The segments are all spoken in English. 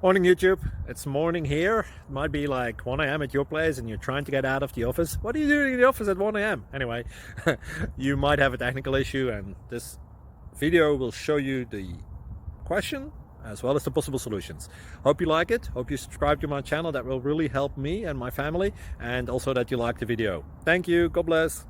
Morning YouTube, it's morning here. It might be like 1 a.m. at your place and you're trying to get out of the office. What are you doing in the office at 1 a.m.? Anyway, you might have a technical issue and this video will show you the question as well as the possible solutions. Hope you like it, hope you subscribe to my channel. That will really help me and my family, and also that you like the video. Thank you, God bless.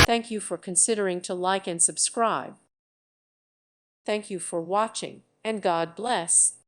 Thank you for considering to like and subscribe. Thank you for watching, and God bless.